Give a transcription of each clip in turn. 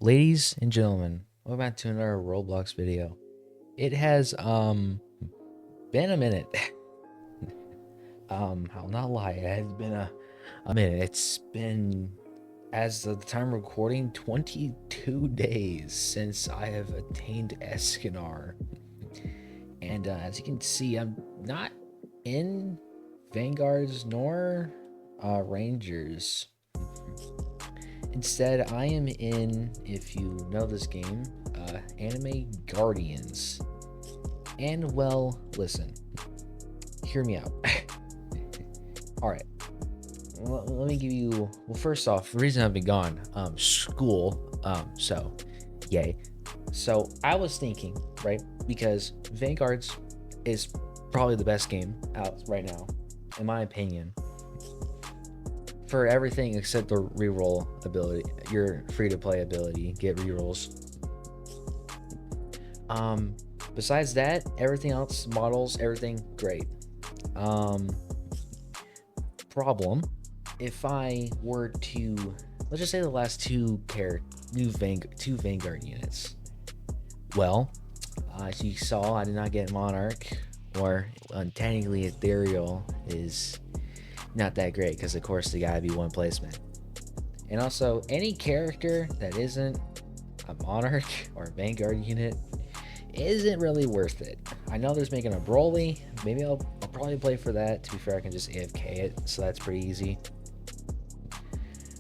Ladies and gentlemen, welcome back to another Roblox video. It has been a minute. I'll not lie, it has been a minute. It's been, as of the time of recording, 22 days since I have attained Escanar. And as you can see, I'm not in Vanguards nor Rangers. Instead, I am in, if you know this game, Anime Guardians. And well, listen, hear me out. All right, let me give you. Well, first off, the reason I've been gone, school. So, yay. So I was thinking, right, because Vanguards is probably the best game out right now, in my opinion. For everything except the reroll ability, your free-to-play ability, get rerolls. Besides that, everything else, models, everything great. Problem, if I were to, let's just say the last two Vanguard units. Well, as you saw, I did not get Monarch, or technically Ethereal is not that great because of course they gotta be one placement. And also, any character that isn't a Monarch or a Vanguard unit isn't really worth it. I know there's making a Broly. Maybe I'll probably play for that. To be fair, I can just AFK it, so that's pretty easy.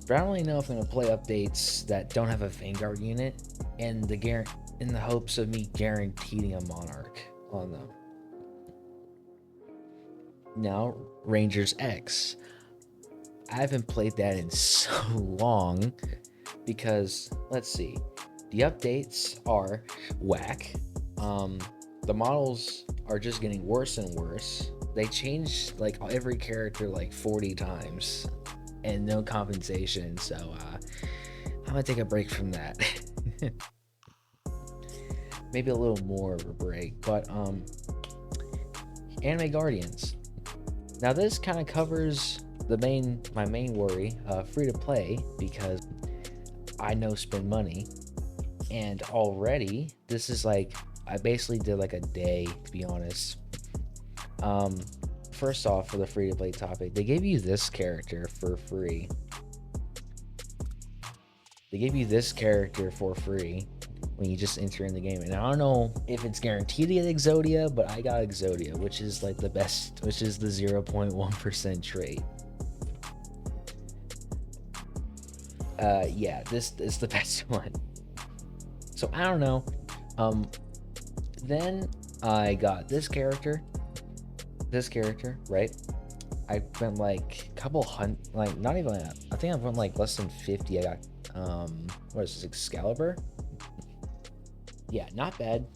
But I don't really know if I'm gonna play updates that don't have a Vanguard unit in the hopes of me guaranteeing a Monarch on them. Now, Rangers X. I haven't played that in so long because, let's see, the updates are whack. The models are just getting worse and worse. They changed like every character like 40 times and no compensation, so I'm gonna take a break from that. Maybe a little more of a break, but Anime Guardians. Now this kind of covers my main worry, free to play, because I know spend money, and already this is like I basically did like a day, to be honest. First off, for the free to play topic, they gave you this character for free. They gave you this character for free when you just enter in the game, and I don't know if it's guaranteed to get Exodia, but I got Exodia, which is like the best, which is the 0.1% trait. Yeah, this is the best one. So I don't know. Then I got this character, right? I spent like a couple hundred, like not even that. I think I went like less than 50. I got what is this, Excalibur? Yeah, not bad.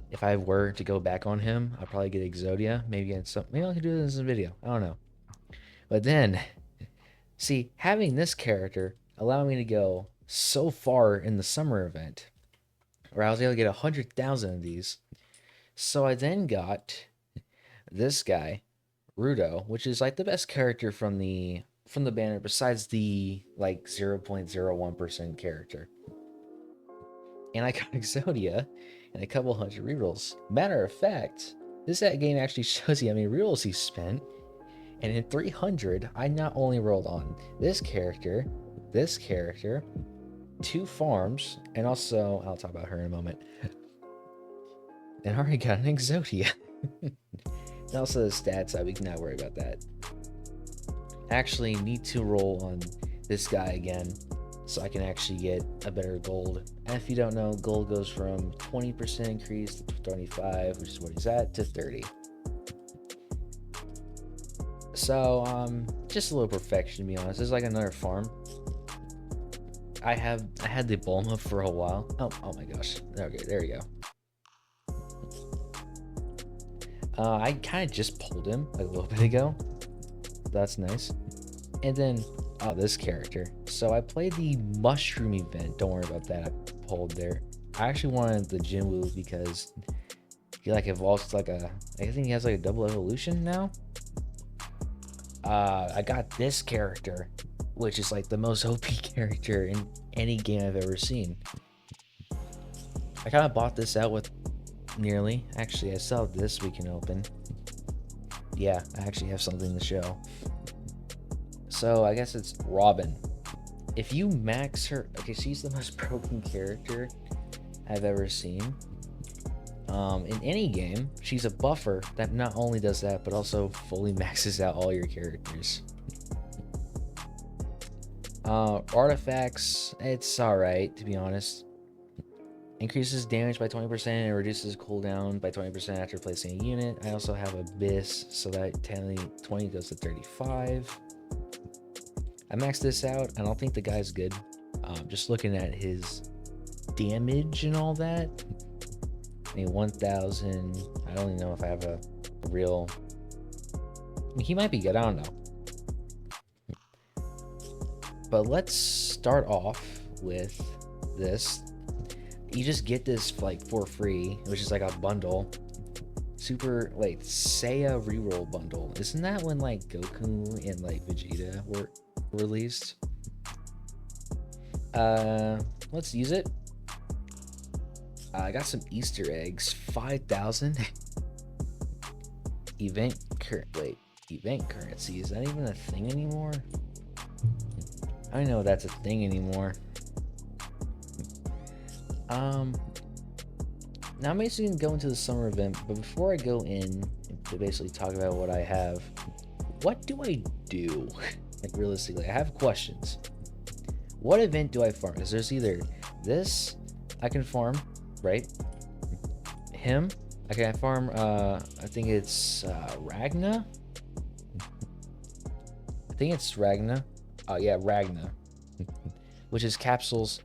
If I were to go back on him, I'd probably get Exodia. Maybe I can do this in a video. I don't know. But then, see, having this character allowed me to go so far in the summer event, where I was able to get 100,000 of these. So I then got this guy, Rudo, which is like the best character from the banner besides the like 0.01% character. And I got Exodia and a couple hundred rerolls. Matter of fact, this game actually shows you how many rerolls he spent. And in 300, I not only rolled on this character, 2 farms, and also, I'll talk about her in a moment. And I already got an Exodia. And also the stats, we can not worry about that. I actually need to roll on this guy again so I can actually get a better gold. And if you don't know, gold goes from 20% increase to 25, which is what he's at, to 30. So, just a little perfection, to be honest. This is like another farm. I had the Bulma for a while. Oh my gosh. Okay, there you go. I kind of just pulled him like a little bit ago. That's nice. And then this character. So I played the mushroom event. Don't worry about that. I pulled there. I actually wanted the Jinwoo because he like evolves like I think he has like a double evolution now. I got this character which is like the most OP character in any game I've ever seen. I kind of bought this out with nearly. Actually, I still have this we can open. Yeah, I actually have something to show. So I guess it's Robin. If you max her, okay, she's the most broken character I've ever seen. In any game, she's a buffer that not only does that, but also fully maxes out all your characters. Artifacts, it's alright, to be honest. Increases damage by 20% and reduces cooldown by 20% after placing a unit. I also have Abyss, so that 20 goes to 35. I maxed this out. I don't think the guy's good. Just looking at his damage and all that. I mean, 1,000. I don't even know if I have a real... I mean, he might be good. I don't know. But let's start off with this. You just get this like for free, which is like a bundle. Super, wait, Seiya reroll bundle. Isn't that when like Goku and like Vegeta were released? Let's use it. I got some Easter eggs. 5,000. Event currency. Is that even a thing anymore? I don't know if that's a thing anymore. Now I'm basically gonna go into the summer event, but before I go in to basically talk about what I have, what do I do? Like realistically, I have questions. What event do I farm? Because there's either this I can farm, right? Him, I can farm. I think it's Ragna. I think it's Ragna. Oh yeah, Ragna, which is capsules.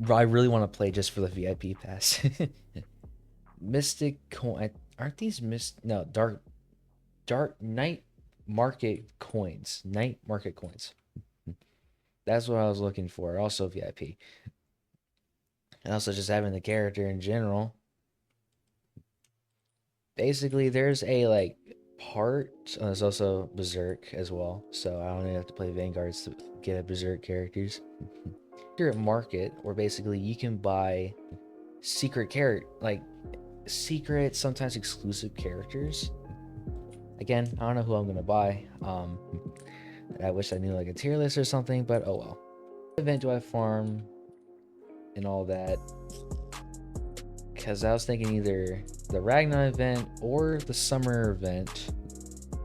I really want to play just for the VIP pass. Mystic coin, aren't these no, dark night market coins. Night market coins. That's what I was looking for. Also VIP. And also just having the character in general. Basically, there's a like part. There's also Berserk as well. So I don't even have to play Vanguards to get a Berserk characters. Secret market, where basically you can buy secret secret, sometimes exclusive characters. Again, I don't know who I'm gonna buy. I wish I knew like a tier list or something, but oh well. What event do I farm and all that? Because I was thinking either the Ragnar event or the summer event,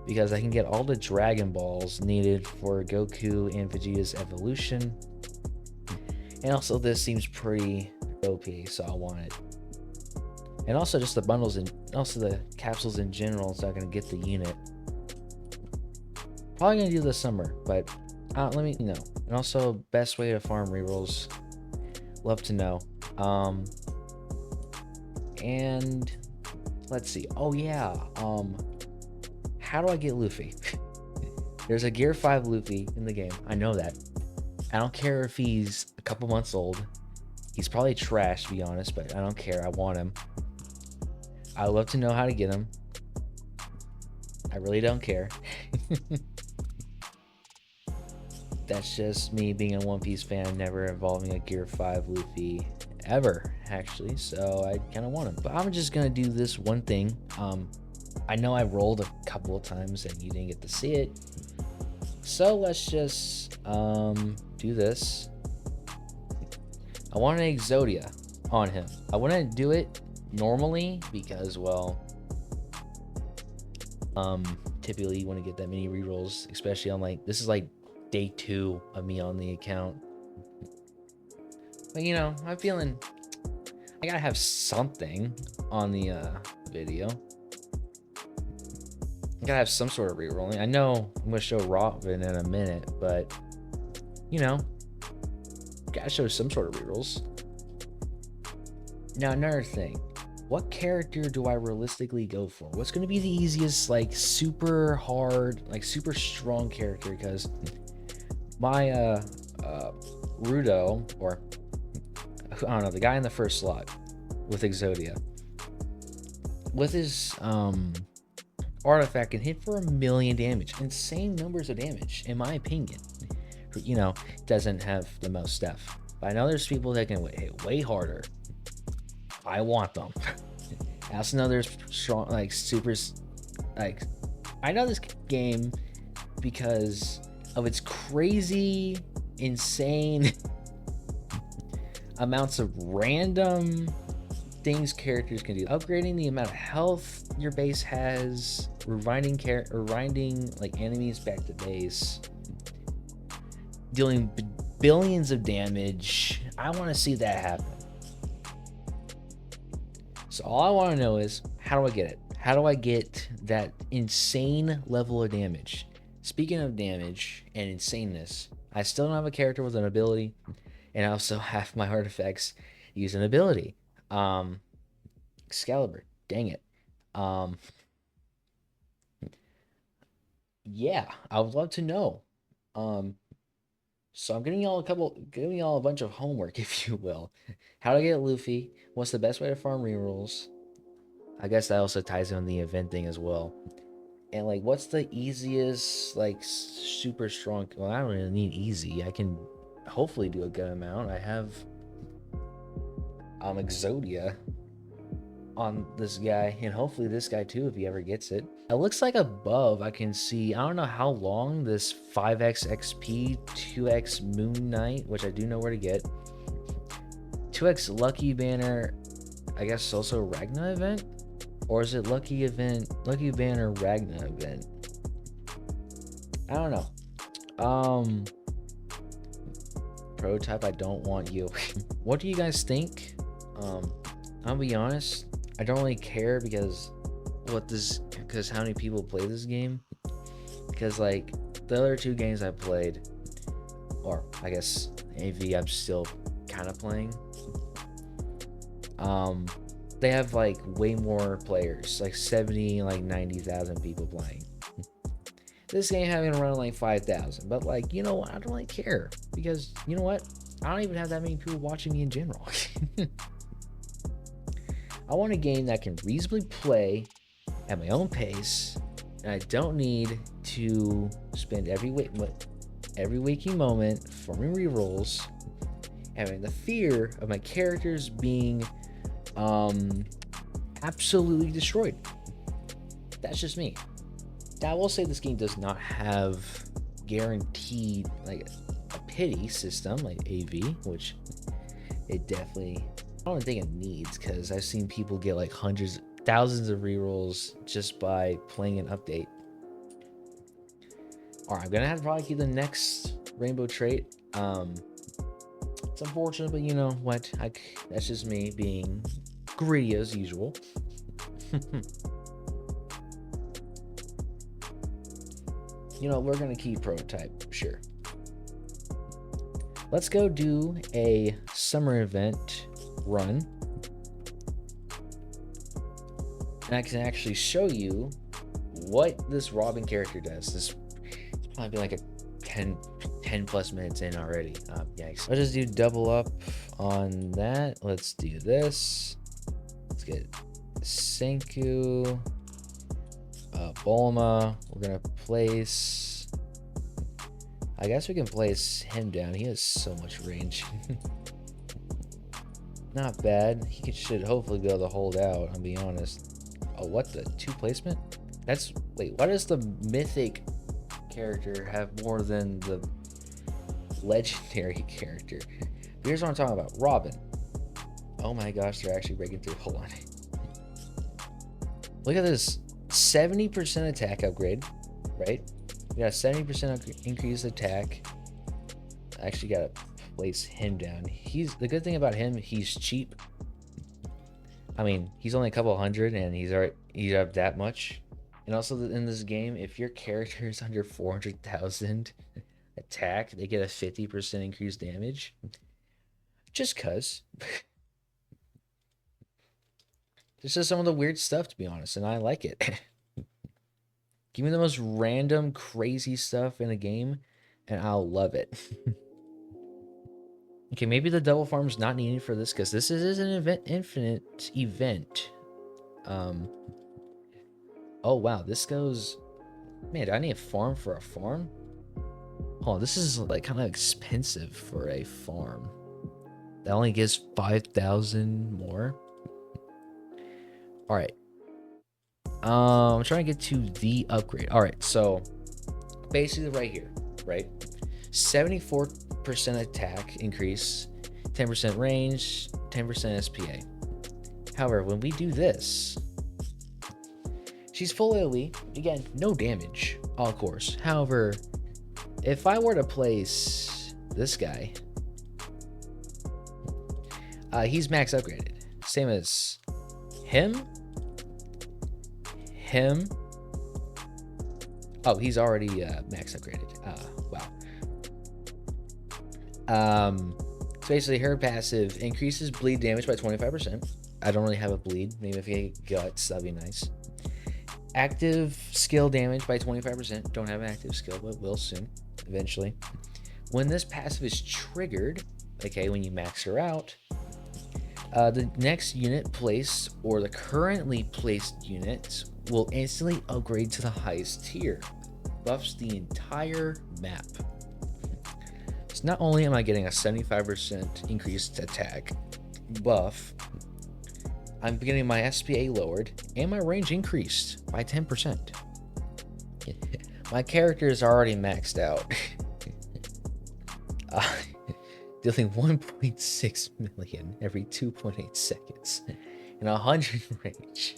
because I can get all the Dragon Balls needed for Goku and Vegeta's evolution. And also this seems pretty OP, so I want it. And also just the bundles and also the capsules in general, so I can get the unit. Probably gonna do this summer, but let me know. And also best way to farm rerolls. Love to know. And let's see. Oh yeah. How do I get Luffy? There's a Gear 5 Luffy in the game. I know that. I don't care if he's a couple months old. He's probably trash, to be honest, but I don't care. I want him. I would love to know how to get him. I really don't care. That's just me being a One Piece fan, never involving a Gear 5 Luffy ever, actually. So I kind of want him. But I'm just going to do this one thing. I know I rolled a couple of times and you didn't get to see it. So let's just do this. I want an Exodia on him. I wouldn't do it normally because, well, typically you want to get that many rerolls, especially on like, this is like day 2 of me on the account. But you know, I'm feeling I gotta have something on the video. I gotta have some sort of rerolling. I know I'm gonna show Robin in a minute, but you know, gotta show some sort of rerolls. Now another thing, what character do I realistically go for? What's gonna be the easiest, like super hard, like super strong character? Because my Rudo, or I don't know, the guy in the first slot with Exodia, with his artifact, can hit for 1,000,000 damage. Insane numbers of damage, in my opinion. you know, doesn't have the most stuff. But I know there's people that can hit way harder. I want them. I also know there's strong, like super, like I know this game because of its crazy, insane amounts of random things characters can do. Upgrading the amount of health your base has, rewinding like enemies back to base, dealing billions of damage. I want to see that happen. So all I want to know is, how do I get it? How do I get that insane level of damage? Speaking of damage and insaneness, I still don't have a character with an ability, and I also have my artifacts use an ability. Excalibur, dang it. Yeah, I would love to know. So I'm giving y'all a bunch of homework, if you will. How to get Luffy? What's the best way to farm rerolls? I guess that also ties in the event thing as well. And like, what's the easiest, like, super strong? Well, I don't really need easy. I can hopefully do a good amount. I have Exodia on this guy, and hopefully this guy too, if he ever gets it. It looks like above I can see, I don't know how long this 5x XP, 2x Moon Knight, which I do know where to get, 2x Lucky Banner, I guess also Ragna event, or is it Lucky Banner Ragna event? I don't know. Prototype, I don't want you. What do you guys think? I'll be honest, I don't really care because how many people play this game. Because like the other two games I played, or I guess AV I'm still kind of playing, they have like way more players, like 70, like 90,000 people playing. This game having around like 5,000, but like, you know what, I don't really care because you know what, I don't even have that many people watching me in general. I want a game that can reasonably play at my own pace, and I don't need to spend every waking moment forming rerolls, having the fear of my characters being absolutely destroyed. That's just me. Now, I will say this game does not have guaranteed like a pity system like AV, which it definitely, I don't think it needs, because I've seen people get like thousands of rerolls just by playing an update. All right, I'm gonna have to probably keep the next rainbow trait. It's unfortunate, but you know what? That's just me being greedy as usual. You know, we're gonna keep prototype, sure. Let's go do a summer event run. And I can actually show you what this Robin character does. This might be like a 10 plus minutes in already. Yikes. Let's just do double up on that. Let's do this. Let's get Senku, Bulma. We're gonna place, I guess we can place him down. He has so much range. Not bad. He should hopefully be able to hold out, I'll be honest. Oh, what the 2 placement? Wait, why does the mythic character have more than the legendary character? Here's what I'm talking about. Robin. Oh my gosh, they're actually breaking through. Hold on. Look at this. 70% attack upgrade, right? We got a 70% increased attack. I actually gotta place him down. The good thing about him, he's cheap. I mean, he's only a couple hundred and he's up that much. And also in this game, if your character is under 400,000 attack, they get a 50% increased damage. Just cuz. This is some of the weird stuff, to be honest, and I like it. Give me the most random, crazy stuff in a game, and I'll love it. Okay, maybe the double farm's not needed for this, because this is an infinite event. Oh wow, this goes... Man, do I need a farm for a farm? Hold on, this is like kind of expensive for a farm. That only gives 5,000 more. All right. I'm trying to get to the upgrade. All right, so basically right here, right? 74% attack increase, 10% range, 10% SPA. However, when we do this, she's full AoE. Again, no damage, of course. However, if I were to place this guy, he's max upgraded. Same as him. Oh, he's already max upgraded. Wow. So basically her passive increases bleed damage by 25%. I don't really have a bleed. Maybe if you get guts, that'd be nice. Active skill damage by 25%. Don't have an active skill, but will soon, eventually. When this passive is triggered, okay, when you max her out, the next unit placed or the currently placed unit will instantly upgrade to the highest tier. Buffs the entire map. So not only am I getting a 75% increased attack buff, I'm getting my SPA lowered and my range increased by 10%. My character is already maxed out. Dealing 1.6 million every 2.8 seconds and 100 range.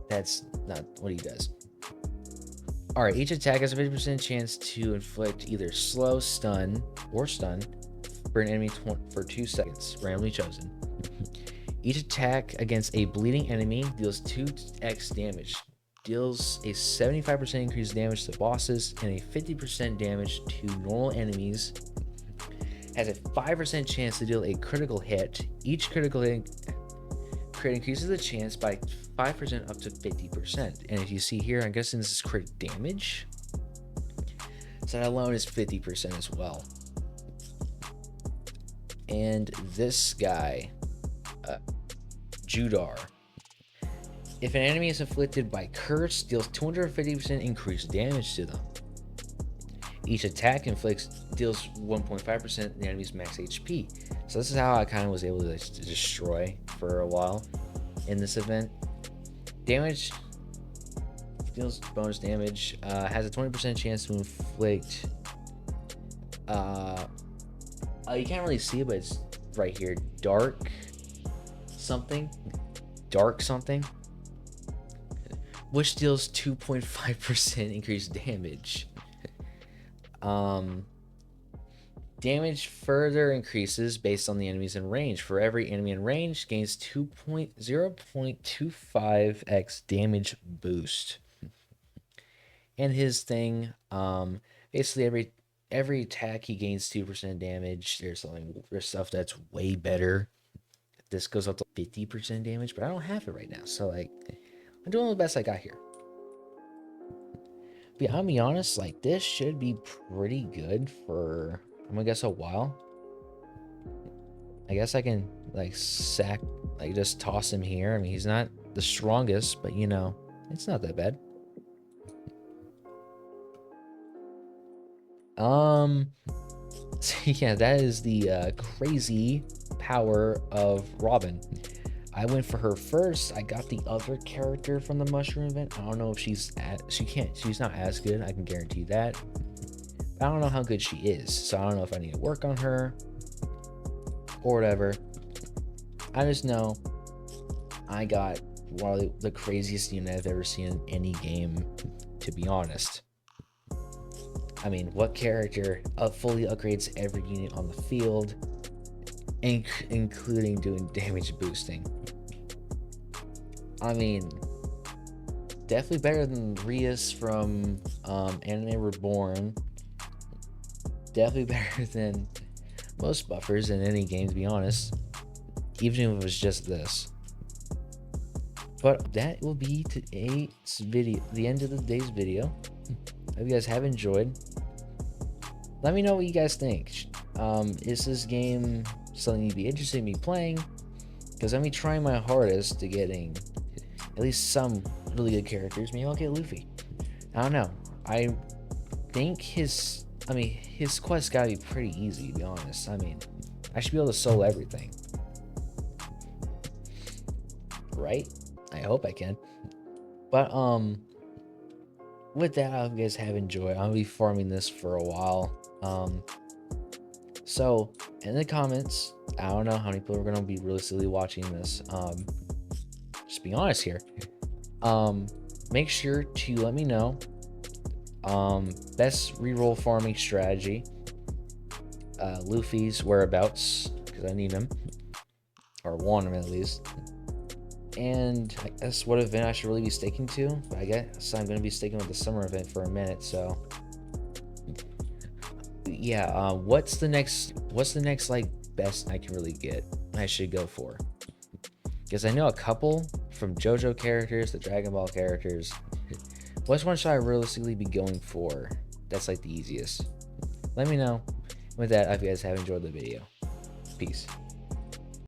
That's not what he does. All right, each attack has a 50% chance to inflict either slow, stun, or stun for an enemy for 2 seconds, randomly chosen. Each attack against a bleeding enemy deals 2x damage. Deals a 75% increased damage to bosses and a 50% damage to normal enemies. Has a 5% chance to deal a critical hit. Each critical hit increases the chance by 5% up to 50%. And if you see here, I'm guessing this is crit damage. So that alone is 50% as well. And this guy, Judar. If an enemy is afflicted by curse, deals 250% increased damage to them. Each attack deals 1.5% the enemy's max HP. So this is how I kind of was able to destroy for a while in this event. Damage deals bonus damage. Has a 20% chance to inflict. You can't really see it, but it's right here. Dark something, which deals 2.5% increased damage. Damage further increases based on the enemies in range. For every enemy in range, gains 0.25x damage boost. And his thing, basically every attack he gains 2% damage. There's stuff that's way better. This goes up to 50% damage, but I don't have it right now. So like, I'm doing the best I got here. But yeah, I'll be honest, like this should be pretty good for, I'm gonna guess, a while. I guess I can like just toss him here. I mean, he's not the strongest, but you know, it's not that bad. So yeah, that is the crazy power of Robin. I went for her first. I got the other character from the mushroom event. I don't know if she's not as good, I can guarantee that. I don't know how good she is, so I don't know if I need to work on her or whatever. I just know I got one of the craziest unit I've ever seen in any game, to be honest. I mean, what character fully upgrades every unit on the field, including doing damage boosting? I mean, definitely better than Rias from Anime Reborn. Definitely better than most buffers in any game, to be honest. Even if it was just this. But that will be today's video, the end of the day's video. I hope you guys have enjoyed. Let me know what you guys think. Is this game something you'd be interested in me playing? Because I'm trying my hardest to getting at least some really good characters. Maybe I'll get Luffy. I don't know. I think his quest gotta be pretty easy, to be honest. I mean, I should be able to solo everything. Right? I hope I can. But, with that, I hope you guys have enjoyed. I'll be farming this for a while. So in the comments, I don't know how many people are gonna be realistically watching this. Just be honest here. Make sure to let me know best reroll farming strategy, Luffy's whereabouts, because I need him, or want him at least, and I guess what event I should really be sticking to. But I guess I'm gonna be sticking with the summer event for a minute. So yeah, what's the next like best I can really get I should go for? Because I know a couple from JoJo characters, the Dragon Ball characters. Which one should I realistically be going for? That's like the easiest. Let me know. With that, I hope you guys have enjoyed the video. Peace.